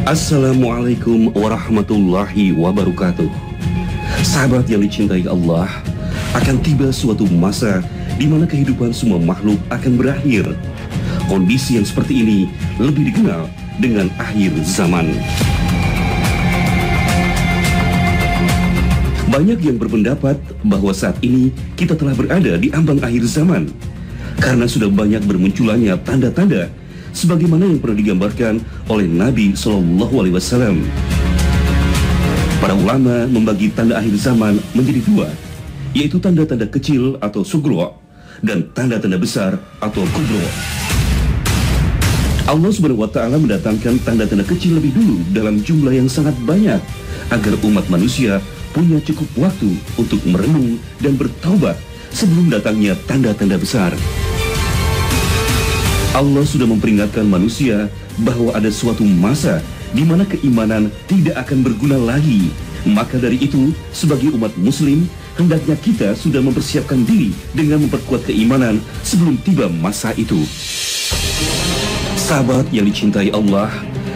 Assalamualaikum warahmatullahi wabarakatuh. Sahabat yang dicintai Allah, akan tiba suatu masa di mana kehidupan semua makhluk akan berakhir. Kondisi yang seperti ini lebih dikenal dengan akhir zaman. Banyak yang berpendapat bahwa saat ini kita telah berada di ambang akhir zaman, karena sudah banyak bermunculannya tanda-tanda sebagaimana yang pernah digambarkan oleh Nabi SAW. Para ulama membagi tanda akhir zaman menjadi dua, yaitu tanda-tanda kecil atau sugro dan tanda-tanda besar atau kubro. Allah SWT mendatangkan tanda-tanda kecil lebih dulu dalam jumlah yang sangat banyak agar umat manusia punya cukup waktu untuk merenung dan bertaubat sebelum datangnya tanda-tanda besar. Allah sudah memperingatkan manusia bahwa ada suatu masa di mana keimanan tidak akan berguna lagi. Maka dari itu, sebagai umat muslim, hendaknya kita sudah mempersiapkan diri dengan memperkuat keimanan sebelum tiba masa itu. Sahabat yang dicintai Allah,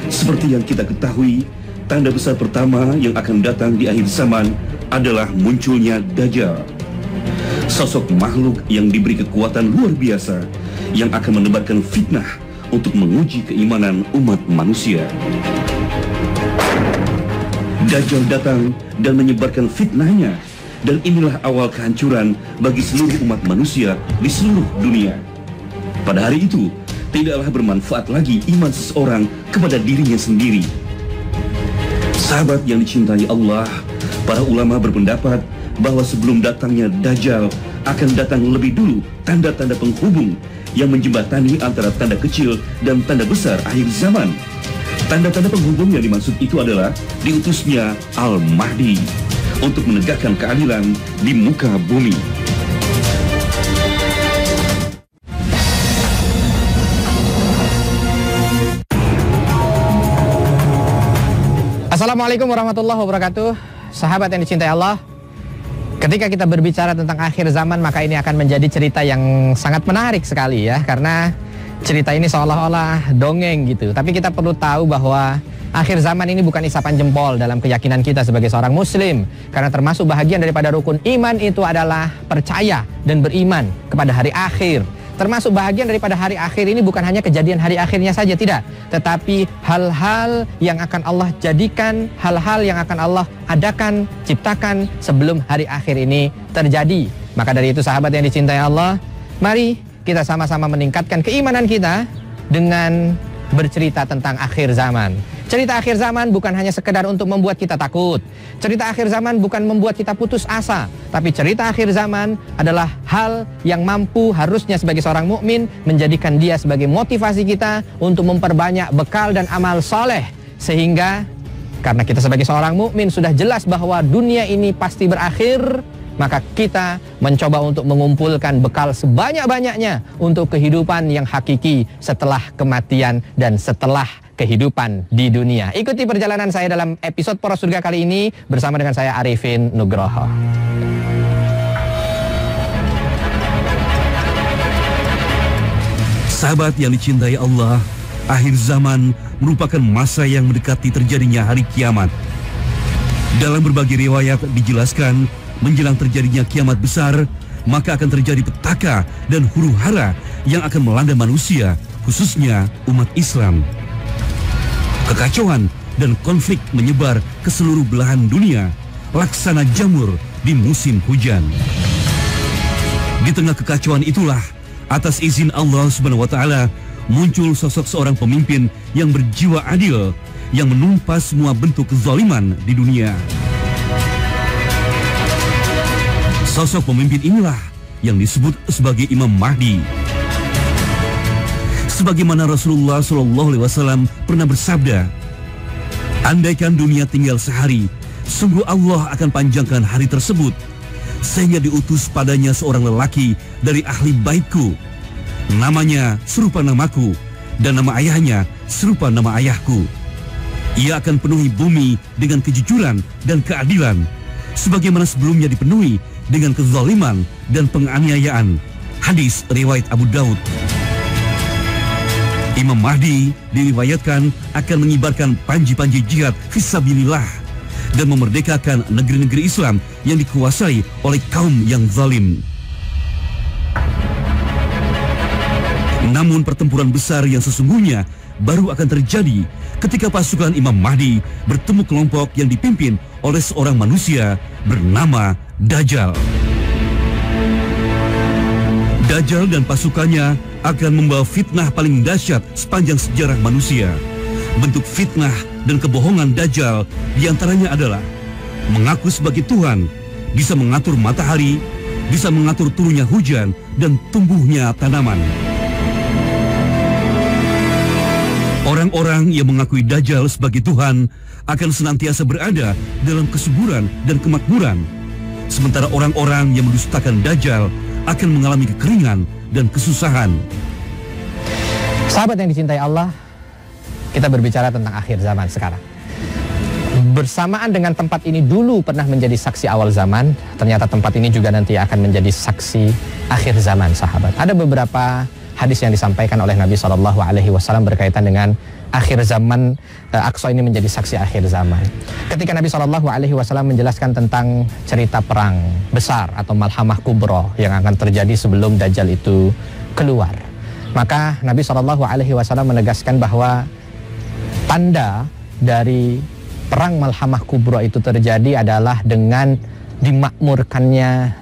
seperti yang kita ketahui, tanda besar pertama yang akan datang di akhir zaman adalah munculnya Dajjal. Sosok makhluk yang diberi kekuatan luar biasa yang akan menebarkan fitnah untuk menguji keimanan umat manusia. Dajjal datang dan menyebarkan fitnahnya, dan inilah awal kehancuran bagi seluruh umat manusia di seluruh dunia. Pada hari itu, tidaklah bermanfaat lagi iman seseorang kepada dirinya sendiri. Sahabat yang dicintai Allah, para ulama berpendapat bahwa sebelum datangnya Dajjal akan datang lebih dulu tanda-tanda penghubung yang menjembatani antara tanda kecil dan tanda besar akhir zaman. Tanda-tanda penghubung yang dimaksud itu adalah diutusnya Al-Mahdi untuk menegakkan keadilan di muka bumi. Assalamualaikum warahmatullahi wabarakatuh. Sahabat yang dicintai Allah, ketika kita berbicara tentang akhir zaman, maka ini akan menjadi cerita yang sangat menarik sekali ya, karena cerita ini seolah-olah dongeng gitu. Tapi kita perlu tahu bahwa akhir zaman ini bukan isapan jempol dalam keyakinan kita sebagai seorang muslim, karena termasuk bahagian daripada rukun iman itu adalah percaya dan beriman kepada hari akhir. Termasuk bahagian daripada hari akhir ini bukan hanya kejadian hari akhirnya saja, tidak, tetapi hal-hal yang akan Allah jadikan, hal-hal yang akan Allah adakan, ciptakan sebelum hari akhir ini terjadi. Maka dari itu sahabat yang dicintai Allah, mari kita sama-sama meningkatkan keimanan kita dengan bercerita tentang akhir zaman. Cerita akhir zaman bukan hanya sekedar untuk membuat kita takut. Cerita akhir zaman bukan membuat kita putus asa. Tapi cerita akhir zaman adalah hal yang mampu harusnya sebagai seorang mukmin menjadikan dia sebagai motivasi kita untuk memperbanyak bekal dan amal soleh. Sehingga karena kita sebagai seorang mukmin sudah jelas bahwa dunia ini pasti berakhir, maka kita mencoba untuk mengumpulkan bekal sebanyak-banyaknya untuk kehidupan yang hakiki setelah kematian dan setelah kehidupan di dunia. Ikuti perjalanan saya dalam episode Poros Surga kali ini bersama dengan saya Arifin Nugroho. Sahabat yang dicintai Allah, akhir zaman merupakan masa yang mendekati terjadinya hari kiamat. Dalam berbagai riwayat dijelaskan, menjelang terjadinya kiamat besar, maka akan terjadi petaka dan huru-hara yang akan melanda manusia, khususnya umat Islam. Kekacauan dan konflik menyebar ke seluruh belahan dunia, laksana jamur di musim hujan. Di tengah kekacauan itulah, atas izin Allah SWT, muncul sosok seorang pemimpin yang berjiwa adil, yang menumpas semua bentuk kezaliman di dunia. Sosok pemimpin inilah yang disebut sebagai Imam Mahdi. Sebagaimana Rasulullah SAW pernah bersabda, andaikan dunia tinggal sehari, sungguh Allah akan panjangkan hari tersebut, sehingga diutus padanya seorang lelaki dari ahli baitku. Namanya serupa namaku, dan nama ayahnya serupa nama ayahku. Ia akan penuhi bumi dengan kejujuran dan keadilan, sebagaimana sebelumnya dipenuhi dengan kezaliman dan penganiayaan. Hadis riwayat Abu Daud. Imam Mahdi diriwayatkan akan mengibarkan panji-panji jihad fisabilillah dan memerdekakan negeri-negeri Islam yang dikuasai oleh kaum yang zalim. Namun pertempuran besar yang sesungguhnya baru akan terjadi ketika pasukan Imam Mahdi bertemu kelompok yang dipimpin oleh seorang manusia bernama Dajjal. Dajjal dan pasukannya akan membawa fitnah paling dahsyat sepanjang sejarah manusia. Bentuk fitnah dan kebohongan Dajjal diantaranya adalah mengaku sebagai Tuhan, bisa mengatur matahari, bisa mengatur turunnya hujan dan tumbuhnya tanaman. Orang-orang yang mengakui Dajjal sebagai Tuhan akan senantiasa berada dalam kesuburan dan kemakmuran. Sementara orang-orang yang mendustakan Dajjal akan mengalami kekeringan dan kesusahan. Sahabat yang dicintai Allah, kita berbicara tentang akhir zaman sekarang. Bersamaan dengan tempat ini dulu pernah menjadi saksi awal zaman, ternyata tempat ini juga nanti akan menjadi saksi akhir zaman, sahabat. Ada beberapa hadis yang disampaikan oleh Nabi SAW berkaitan dengan akhir zaman. Aqsa ini menjadi saksi akhir zaman. Ketika Nabi SAW menjelaskan tentang cerita perang besar atau Malhamah Kubro yang akan terjadi sebelum Dajjal itu keluar, maka Nabi SAW menegaskan bahwa tanda dari perang Malhamah Kubro itu terjadi adalah dengan dimakmurkannya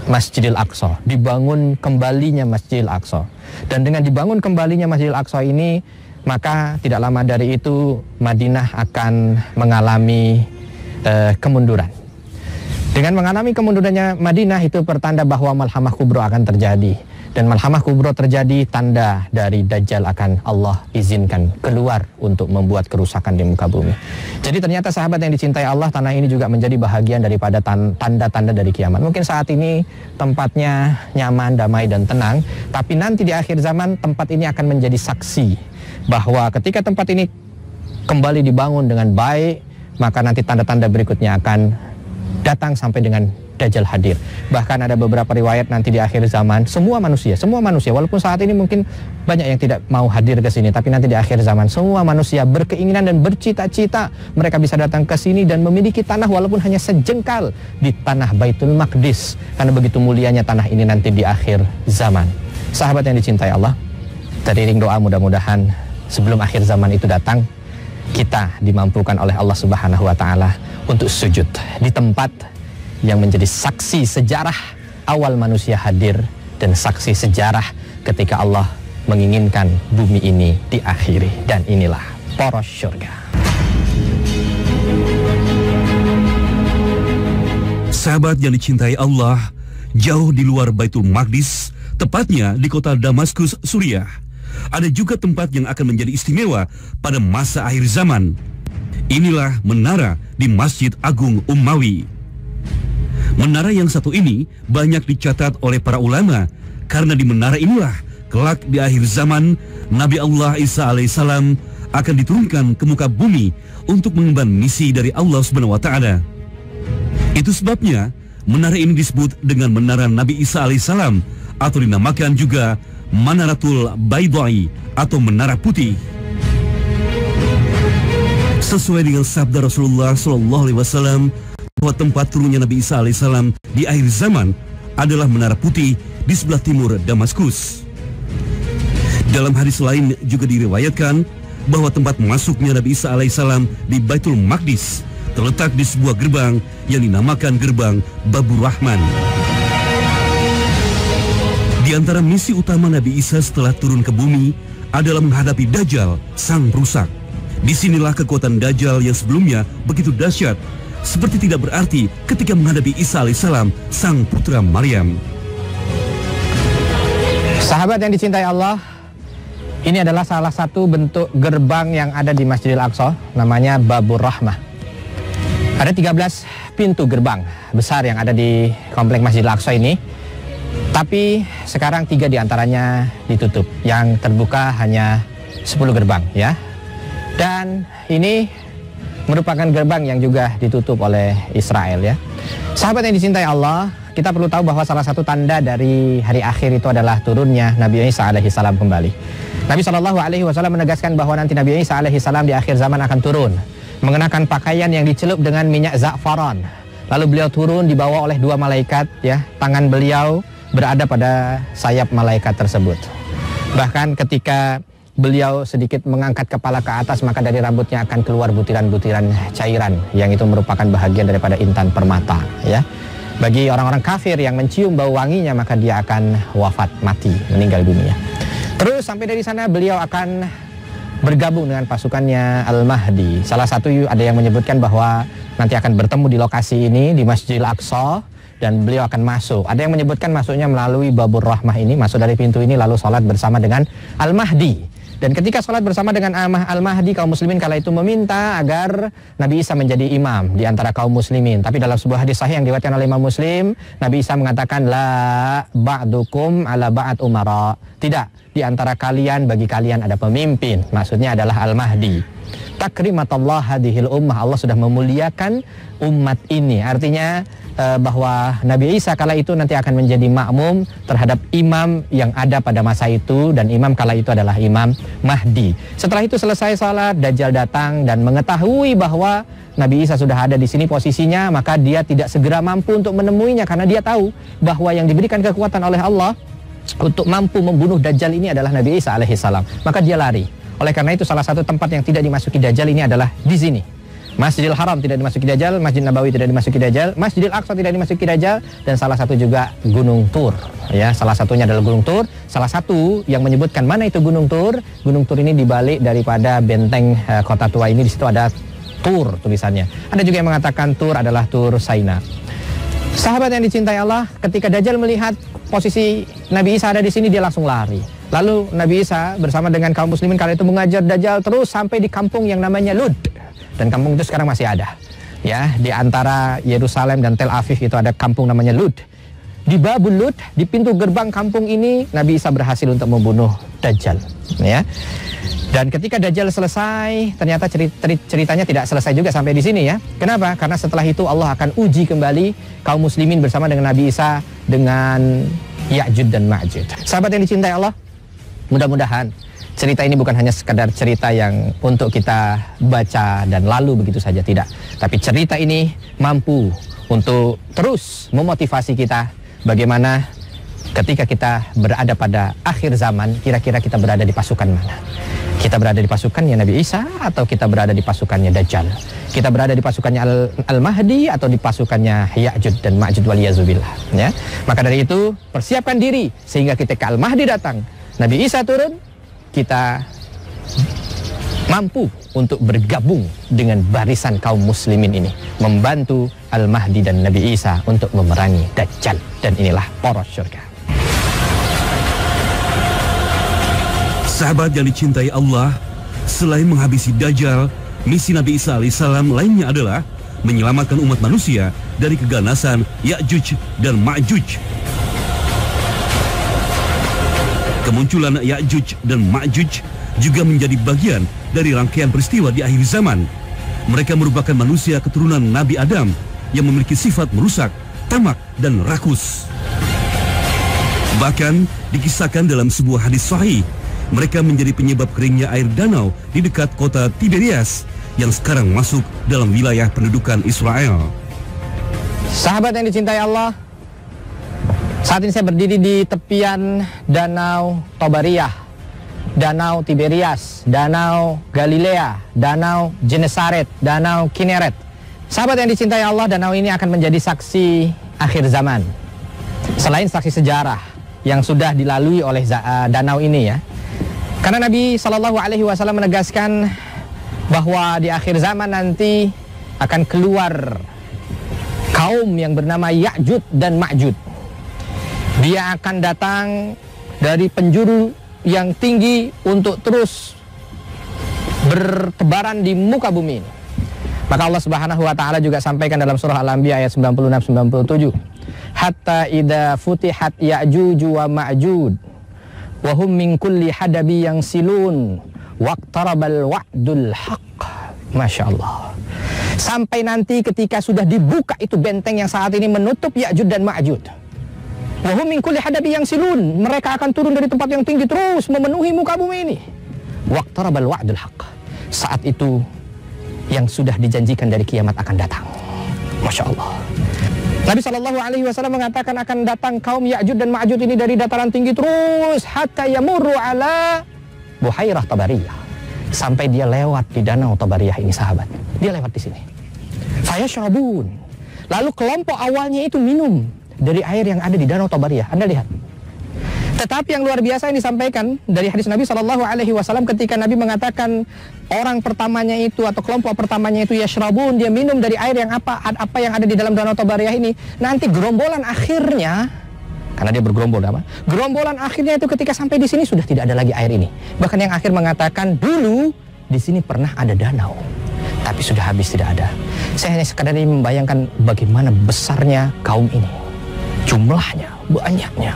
Masjidil Aqsa, dibangun kembalinya Masjidil Aqsa. Dan dengan dibangun kembalinya Masjidil Aqsa ini, maka tidak lama dari itu Madinah akan mengalami kemunduran. Dengan mengalami kemundurannya Madinah itu pertanda bahwa Malhamah Kubro akan terjadi. Dan Malhamah Kubro terjadi, tanda dari Dajjal akan Allah izinkan keluar untuk membuat kerusakan di muka bumi. Jadi ternyata sahabat yang dicintai Allah, tanah ini juga menjadi bahagian daripada tanda-tanda dari kiamat. Mungkin saat ini tempatnya nyaman, damai dan tenang, tapi nanti di akhir zaman tempat ini akan menjadi saksi bahwa ketika tempat ini kembali dibangun dengan baik, maka nanti tanda-tanda berikutnya akan datang sampai dengan Dajjal hadir. Bahkan ada beberapa riwayat nanti di akhir zaman semua manusia, walaupun saat ini mungkin banyak yang tidak mau hadir ke sini, tapi nanti di akhir zaman semua manusia berkeinginan dan bercita-cita mereka bisa datang ke sini dan memiliki tanah walaupun hanya sejengkal di tanah Baitul Maqdis, karena begitu mulianya tanah ini nanti di akhir zaman. Sahabat yang dicintai Allah, teriring doa mudah-mudahan sebelum akhir zaman itu datang, kita dimampukan oleh Allah Subhanahu wa taala untuk sujud di tempat yang menjadi saksi sejarah awal manusia hadir dan saksi sejarah ketika Allah menginginkan bumi ini diakhiri. Dan inilah poros syurga. Sahabat yang dicintai Allah, jauh di luar Baitul Maqdis, tepatnya di kota Damaskus, Suriah, ada juga tempat yang akan menjadi istimewa pada masa akhir zaman. Inilah menara di Masjid Agung Umawi. Menara yang satu ini banyak dicatat oleh para ulama karena di menara inilah kelak di akhir zaman Nabi Allah Isa alaihissalam akan diturunkan ke muka bumi untuk mengemban misi dari Allah Subhanahu wa taala. Itu sebabnya menara ini disebut dengan menara Nabi Isa alaihissalam atau dinamakan juga Manaratul Baydai atau menara putih. Sesuai dengan sabda Rasulullah SAW bahwa tempat turunnya Nabi Isa alaihissalam di akhir zaman adalah menara putih di sebelah timur Damaskus. Dalam hadis lain juga diriwayatkan bahwa tempat masuknya Nabi Isa alaihissalam di Baitul Maqdis terletak di sebuah gerbang yang dinamakan gerbang Babur Rahman. Di antara misi utama Nabi Isa setelah turun ke bumi adalah menghadapi Dajjal, sang perusak. Disinilah kekuatan Dajjal yang sebelumnya begitu dahsyat seperti tidak berarti ketika menghadapi Isa alaihissalam, sang putra Maryam. Sahabat yang dicintai Allah, ini adalah salah satu bentuk gerbang yang ada di Masjidil Aqsa, namanya Babur Rahmah. Ada 13 pintu gerbang besar yang ada di komplek Masjidil Aqsa ini, tapi sekarang 3 diantaranya ditutup, yang terbuka hanya 10 gerbang ya. Dan ini merupakan gerbang yang juga ditutup oleh Israel ya. Sahabat yang dicintai Allah, kita perlu tahu bahwa salah satu tanda dari hari akhir itu adalah turunnya Nabi Isa alaihi salam kembali. Nabi SAW menegaskan bahwa nanti Nabi Isa alaihi salam di akhir zaman akan turun mengenakan pakaian yang dicelup dengan minyak za'faran. Lalu beliau turun dibawa oleh dua malaikat, ya. Tangan beliau berada pada sayap malaikat tersebut. Bahkan ketika beliau sedikit mengangkat kepala ke atas, maka dari rambutnya akan keluar butiran-butiran cairan yang itu merupakan bahagian daripada intan permata, ya. Bagi orang-orang kafir yang mencium bau wanginya, maka dia akan wafat, mati, meninggal dunia. Terus sampai dari sana beliau akan bergabung dengan pasukannya Al-Mahdi. Salah satu ada yang menyebutkan bahwa nanti akan bertemu di lokasi ini, di Masjidil Aqsa, dan beliau akan masuk. Ada yang menyebutkan masuknya melalui Babur Rahmah ini, masuk dari pintu ini lalu sholat bersama dengan Al-Mahdi. Dan ketika sholat bersama dengan Al-Mahdi, kaum muslimin kala itu meminta agar Nabi Isa menjadi imam di antara kaum muslimin. Tapi dalam sebuah hadis sahih yang diriwayatkan oleh Imam Muslim, Nabi Isa mengatakan, la ba'dukum ala ba'd umara. Tidak, di antara kalian, bagi kalian ada pemimpin. Maksudnya adalah Al-Mahdi. Takrimatallah hadhil ummah, Allah sudah memuliakan umat ini. Artinya bahwa Nabi Isa kala itu nanti akan menjadi makmum terhadap imam yang ada pada masa itu, dan imam kala itu adalah Imam Mahdi. Setelah itu selesai salat, Dajjal datang dan mengetahui bahwa Nabi Isa sudah ada di sini posisinya, maka dia tidak segera mampu untuk menemuinya karena dia tahu bahwa yang diberikan kekuatan oleh Allah untuk mampu membunuh Dajjal ini adalah Nabi Isa alaihissalam. Maka dia lari. Oleh karena itu salah satu tempat yang tidak dimasuki Dajjal ini adalah di sini. Masjidil Haram tidak dimasuki Dajjal, Masjid Nabawi tidak dimasuki Dajjal, Masjidil Aqsa tidak dimasuki Dajjal, dan salah satu juga Gunung Tur. Ya, salah satunya adalah Gunung Tur. Salah satu yang menyebutkan mana itu Gunung Tur. Gunung Tur ini dibalik daripada benteng kota tua ini, di situ ada Tur tulisannya. Ada juga yang mengatakan Tur adalah Tur Saina. Sahabat yang dicintai Allah, ketika Dajjal melihat posisi Nabi Isa ada di sini, dia langsung lari. Lalu Nabi Isa bersama dengan kaum muslimin kala itu mengajar Dajjal terus sampai di kampung yang namanya Lud. Dan kampung itu sekarang masih ada. Ya, di antara Yerusalem dan Tel Aviv itu ada kampung namanya Lud. Di Babul Lud, di pintu gerbang kampung ini, Nabi Isa berhasil untuk membunuh Dajjal. Ya. Dan ketika Dajjal selesai, ternyata ceritanya tidak selesai juga sampai di sini, ya. Kenapa? Karena setelah itu Allah akan uji kembali kaum muslimin bersama dengan Nabi Isa dengan Ya'jud dan Ma'jud. Sahabat yang dicintai Allah, mudah-mudahan cerita ini bukan hanya sekedar cerita yang untuk kita baca dan lalu begitu saja, tidak. Tapi cerita ini mampu untuk terus memotivasi kita bagaimana ketika kita berada pada akhir zaman, kira-kira kita berada di pasukan mana. Kita berada di pasukannya Nabi Isa atau kita berada di pasukannya Dajjal. Kita berada di pasukannya Al-Mahdi atau di pasukannya Ya'jud dan Ma'jud waliyazubillah, ya. Maka dari itu persiapkan diri sehingga ketika Al-Mahdi datang, Nabi Isa turun, kita mampu untuk bergabung dengan barisan kaum muslimin ini, membantu Al-Mahdi dan Nabi Isa untuk memerangi Dajjal. Dan inilah poros surga. Sahabat yang dicintai Allah, selain menghabisi Dajjal, misi Nabi Isa alaihissalam lainnya adalah menyelamatkan umat manusia dari keganasan Ya'juj dan Ma'juj. Kemunculan Ya'juj dan Ma'juj juga menjadi bagian dari rangkaian peristiwa di akhir zaman. Mereka merupakan manusia keturunan Nabi Adam yang memiliki sifat merusak, tamak, dan rakus. Bahkan dikisahkan dalam sebuah hadis sahih, mereka menjadi penyebab keringnya air danau di dekat kota Tiberias yang sekarang masuk dalam wilayah pendudukan Israel. Sahabat yang dicintai Allah, saat ini saya berdiri di tepian Danau Tobariyah, Danau Tiberias, Danau Galilea, Danau Genesaret, Danau Kineret. Sahabat yang dicintai Allah, danau ini akan menjadi saksi akhir zaman. Selain saksi sejarah yang sudah dilalui oleh danau ini, ya. Karena Nabi SAW menegaskan bahwa di akhir zaman nanti akan keluar kaum yang bernama Ya'jud dan Ma'jud. Dia akan datang dari penjuru yang tinggi untuk terus bertebaran di muka bumi ini. Maka Allah Subhanahu wa taala juga sampaikan dalam surah Al-Anbiya ayat 96-97. Hatta idza futihat Ya'juj wa Ma'juj wa hum min kulli hadabi yang silun waqtarabal wa'dul haqq. Masya Allah. Sampai nanti ketika sudah dibuka itu benteng yang saat ini menutup Ya'juj dan Ma'juj. Wa hum min kulli hadabi yansilun. Mereka akan turun dari tempat yang tinggi terus memenuhi muka bumi ini. Waqtarabal wa'dul haqq. Saat itu yang sudah dijanjikan dari kiamat akan datang. Masya Allah. Nabi SAW mengatakan akan datang kaum Ya'juj dan Ma'juj ini dari dataran tinggi terus hatta yamurru ala Buhairah Tabariyah. Sampai dia lewat di danau Tabariyah ini, sahabat. Dia lewat di sini. Fayashrabun. Lalu kelompok awalnya itu minum dari air yang ada di danau Tabariyah. Anda lihat. Tetapi yang luar biasa yang disampaikan dari hadis Nabi SAW ketika Nabi mengatakan orang pertamanya itu atau kelompok pertamanya itu yashrabun, dia minum dari air yang apa yang ada di dalam danau Tabariyah ini. Nanti gerombolan akhirnya, karena dia bergerombol apa? Gerombolan akhirnya itu ketika sampai di sini sudah tidak ada lagi air ini. Bahkan yang akhir mengatakan dulu di sini pernah ada danau, tapi sudah habis, tidak ada. Saya hanya sekadar membayangkan bagaimana besarnya kaum ini, jumlahnya, banyaknya.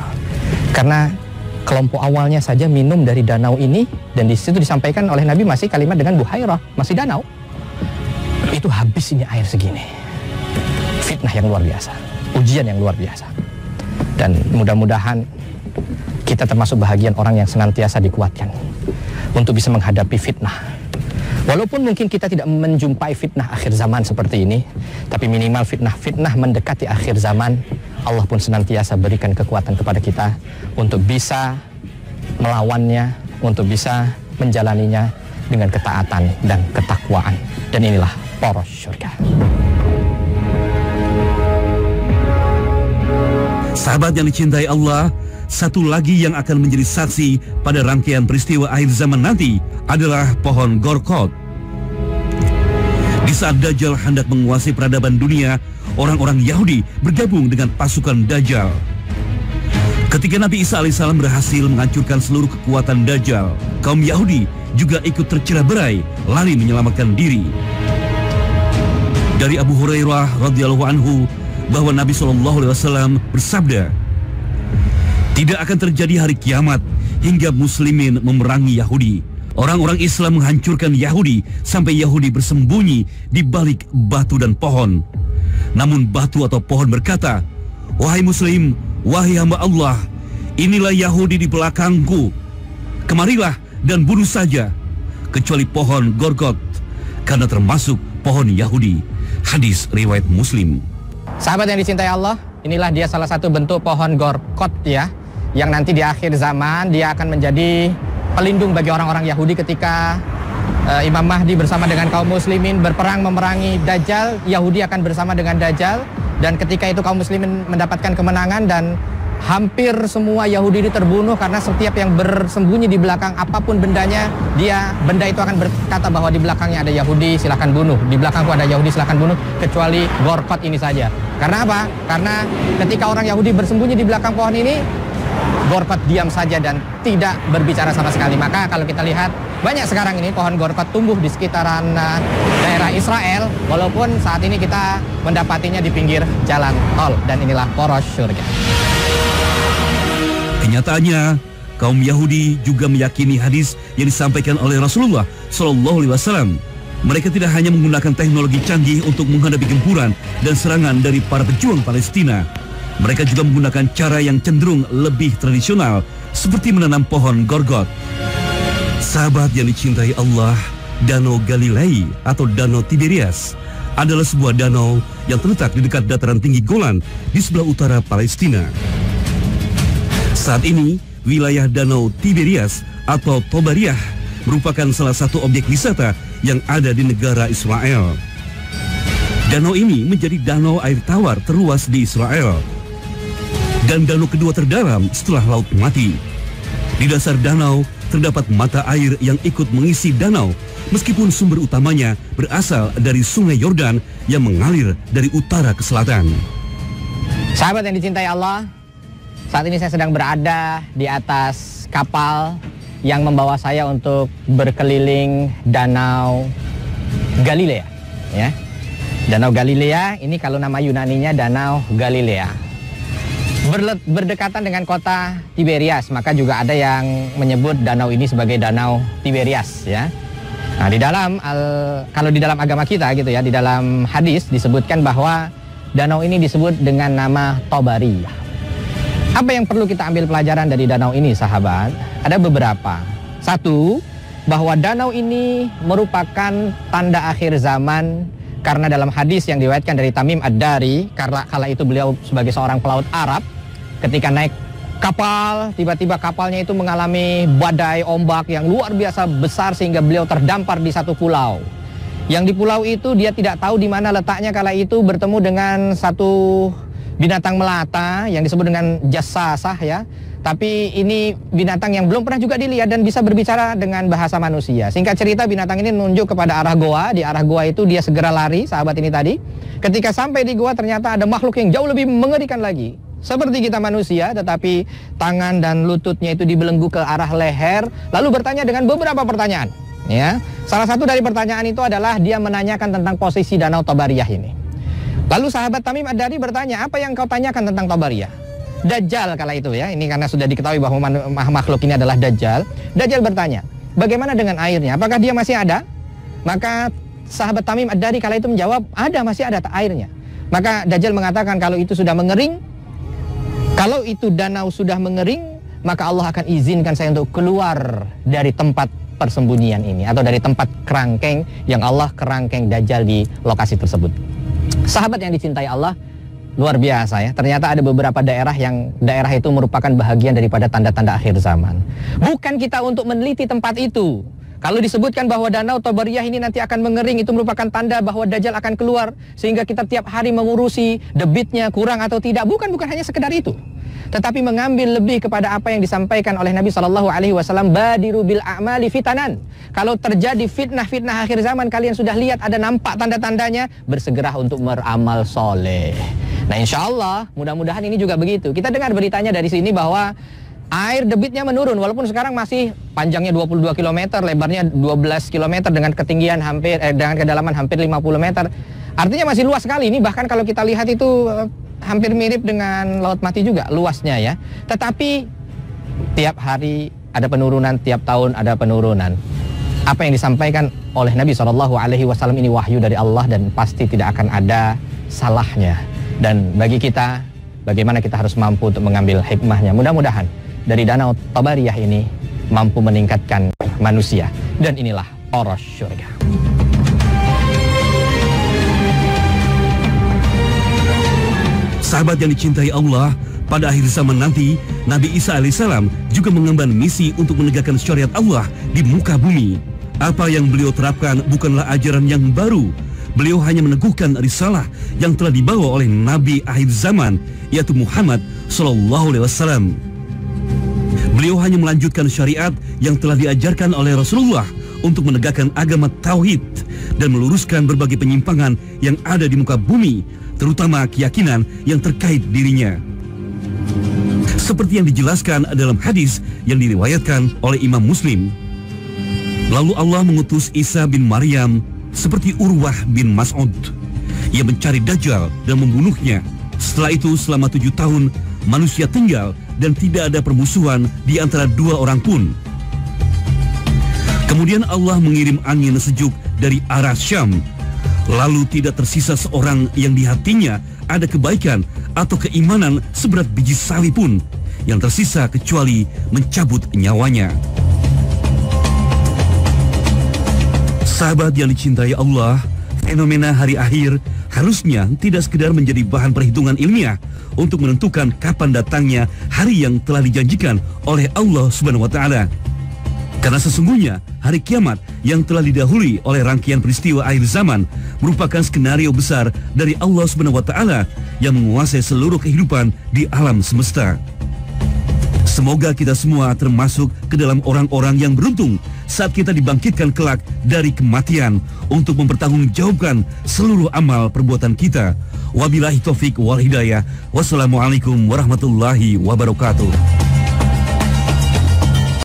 Karena kelompok awalnya saja minum dari danau ini, dan di situ disampaikan oleh Nabi masih kalimat dengan Buhairah, masih danau. Itu habis ini air segini. Fitnah yang luar biasa, ujian yang luar biasa. Dan mudah-mudahan kita termasuk bahagian orang yang senantiasa dikuatkan untuk bisa menghadapi fitnah. Walaupun mungkin kita tidak menjumpai fitnah akhir zaman seperti ini, tapi minimal fitnah mendekati akhir zaman, Allah pun senantiasa berikan kekuatan kepada kita untuk bisa melawannya, untuk bisa menjalaninya dengan ketaatan dan ketakwaan. Dan inilah poros surga. Sahabat yang dicintai Allah, satu lagi yang akan menjadi saksi pada rangkaian peristiwa akhir zaman nanti adalah pohon Gorkot. Di saat Dajjal hendak menguasai peradaban dunia, orang-orang Yahudi bergabung dengan pasukan Dajjal. Ketika Nabi Isa alaihissalam berhasil menghancurkan seluruh kekuatan Dajjal, kaum Yahudi juga ikut tercerai-berai, lari menyelamatkan diri. Dari Abu Hurairah radhiyallahu anhu bahwa Nabi SAW bersabda, tidak akan terjadi hari kiamat hingga muslimin memerangi Yahudi. Orang-orang Islam menghancurkan Yahudi sampai Yahudi bersembunyi di balik batu dan pohon. Namun batu atau pohon berkata, wahai muslim, wahai hamba Allah, inilah Yahudi di belakangku. Kemarilah dan bunuh saja, kecuali pohon Gorkot, karena termasuk pohon Yahudi. Hadis riwayat Muslim. Sahabat yang dicintai Allah, inilah dia salah satu bentuk pohon Gorkot ya, yang nanti di akhir zaman dia akan menjadi pelindung bagi orang-orang Yahudi ketika Imam Mahdi bersama dengan kaum muslimin berperang memerangi Dajjal. Yahudi akan bersama dengan Dajjal, dan ketika itu kaum muslimin mendapatkan kemenangan dan hampir semua Yahudi ini terbunuh karena setiap yang bersembunyi di belakang apapun bendanya, benda itu akan berkata bahwa di belakangnya ada Yahudi, silahkan bunuh. Di belakangku ada Yahudi, silahkan bunuh, kecuali Gorkot ini saja. Karena apa? Karena ketika orang Yahudi bersembunyi di belakang pohon ini, Gorkot diam saja dan tidak berbicara sama sekali. Maka kalau kita lihat, banyak sekarang ini pohon Gorkot tumbuh di sekitaran daerah Israel, walaupun saat ini kita mendapatinya di pinggir jalan tol. Dan inilah poros surga. Kenyataannya, kaum Yahudi juga meyakini hadis yang disampaikan oleh Rasulullah SAW. Mereka tidak hanya menggunakan teknologi canggih untuk menghadapi gempuran dan serangan dari para pejuang Palestina. Mereka juga menggunakan cara yang cenderung lebih tradisional, seperti menanam pohon Gorkot. Sahabat yang dicintai Allah, Danau Galilei atau Danau Tiberias adalah sebuah danau yang terletak di dekat dataran tinggi Golan di sebelah utara Palestina. Saat ini, wilayah Danau Tiberias atau Tobariyah merupakan salah satu objek wisata yang ada di negara Israel. Danau ini menjadi danau air tawar terluas di Israel dan danau kedua terdalam setelah Laut Mati. Di dasar danau terdapat mata air yang ikut mengisi danau, meskipun sumber utamanya berasal dari Sungai Yordan yang mengalir dari utara ke selatan. Sahabat yang dicintai Allah, saat ini saya sedang berada di atas kapal yang membawa saya untuk berkeliling Danau Galilea. Ya. Danau Galilea ini kalau nama Yunaninya Danau Galilea. Berdekatan dengan kota Tiberias, maka juga ada yang menyebut danau ini sebagai Danau Tiberias. Ya. Nah, kalau di dalam agama kita gitu ya, di dalam hadis disebutkan bahwa danau ini disebut dengan nama Tabariyah. Apa yang perlu kita ambil pelajaran dari danau ini, sahabat? Ada beberapa. Satu, bahwa danau ini merupakan tanda akhir zaman, karena dalam hadis yang diriwayatkan dari Tamim Ad-Dari, karena kala itu beliau sebagai seorang pelaut Arab, ketika naik kapal, tiba-tiba kapalnya itu mengalami badai ombak yang luar biasa besar sehingga beliau terdampar di satu pulau. Yang di pulau itu dia tidak tahu di mana letaknya, kala itu bertemu dengan satu binatang melata yang disebut dengan jassasah ya. Tapi ini binatang yang belum pernah juga dilihat dan bisa berbicara dengan bahasa manusia. Singkat cerita, binatang ini menunjuk kepada arah goa. Di arah goa itu dia segera lari, sahabat ini tadi. Ketika sampai di goa ternyata ada makhluk yang jauh lebih mengerikan lagi. Seperti kita manusia, tetapi tangan dan lututnya itu dibelenggu ke arah leher, lalu bertanya dengan beberapa pertanyaan. Ya, salah satu dari pertanyaan itu adalah dia menanyakan tentang posisi danau Tabariyah ini. Lalu sahabat Tamim Ad-Dari bertanya, apa yang kau tanyakan tentang Tabariyah? Dajjal kala itu ya, ini karena sudah diketahui bahwa makhluk ini adalah Dajjal. Dajjal bertanya, bagaimana dengan airnya? Apakah dia masih ada? Maka sahabat Tamim Ad-Dari kala itu menjawab, ada, masih ada airnya. Maka Dajjal mengatakan kalau itu sudah mengering, kalau itu danau sudah mengering, maka Allah akan izinkan saya untuk keluar dari tempat persembunyian ini, atau dari tempat kerangkeng yang Allah kerangkeng Dajjal di lokasi tersebut. Sahabat yang dicintai Allah, luar biasa ya. Ternyata ada beberapa daerah yang daerah itu merupakan bahagian daripada tanda-tanda akhir zaman. Bukan kita untuk meneliti tempat itu. Kalau disebutkan bahwa danau Tabariyah ini nanti akan mengering, itu merupakan tanda bahwa Dajjal akan keluar, sehingga kita tiap hari mengurusi debitnya kurang atau tidak. Bukan hanya sekedar itu, tetapi mengambil lebih kepada apa yang disampaikan oleh Nabi SAW, badiru bil a'mali fitanan. Kalau terjadi fitnah-fitnah akhir zaman, kalian sudah lihat ada nampak tanda-tandanya, bersegera untuk beramal soleh. Nah, insya Allah mudah-mudahan ini juga begitu. Kita dengar beritanya dari sini bahwa air debitnya menurun, walaupun sekarang masih panjangnya 22 km, lebarnya 12 km dengan ketinggian dengan kedalaman hampir 50 meter. Artinya masih luas sekali. Ini bahkan kalau kita lihat itu hampir mirip dengan Laut Mati juga luasnya ya. Tetapi tiap hari ada penurunan, tiap tahun ada penurunan. Apa yang disampaikan oleh Nabi SAW ini wahyu dari Allah dan pasti tidak akan ada salahnya. Dan bagi kita, bagaimana kita harus mampu untuk mengambil hikmahnya. Mudah-mudahan dari danau Tabariyah ini mampu meningkatkan manusia. Dan inilah poros syurga. Sahabat yang dicintai Allah, pada akhir zaman nanti, Nabi Isa alaihissalam juga mengemban misi untuk menegakkan syariat Allah di muka bumi. Apa yang beliau terapkan bukanlah ajaran yang baru. Beliau hanya meneguhkan risalah yang telah dibawa oleh Nabi akhir zaman, yaitu Muhammad SAW. Beliau hanya melanjutkan syariat yang telah diajarkan oleh Rasulullah untuk menegakkan agama tauhid dan meluruskan berbagai penyimpangan yang ada di muka bumi, terutama keyakinan yang terkait dirinya. Seperti yang dijelaskan dalam hadis yang diriwayatkan oleh Imam Muslim. Lalu Allah mengutus Isa bin Maryam seperti Urwah bin Mas'ud. Ia mencari Dajjal dan membunuhnya. Setelah itu selama 7 tahun manusia tinggal dan tidak ada permusuhan di antara dua orang pun. Kemudian Allah mengirim angin sejuk dari arah Syam. Lalu tidak tersisa seorang yang di hatinya ada kebaikan atau keimanan seberat biji sawi pun yang tersisa kecuali mencabut nyawanya. Sahabat yang dicintai Allah, fenomena hari akhir harusnya tidak sekedar menjadi bahan perhitungan ilmiah untuk menentukan kapan datangnya hari yang telah dijanjikan oleh Allah Subhanahu wa taala. Karena sesungguhnya hari kiamat yang telah didahului oleh rangkaian peristiwa akhir zaman merupakan skenario besar dari Allah Subhanahu wa taala yang menguasai seluruh kehidupan di alam semesta. Semoga kita semua termasuk ke dalam orang-orang yang beruntung saat kita dibangkitkan kelak dari kematian untuk mempertanggungjawabkan seluruh amal perbuatan kita. Wabillahi taufik wal hidayah. Wassalamualaikum warahmatullahi wabarakatuh.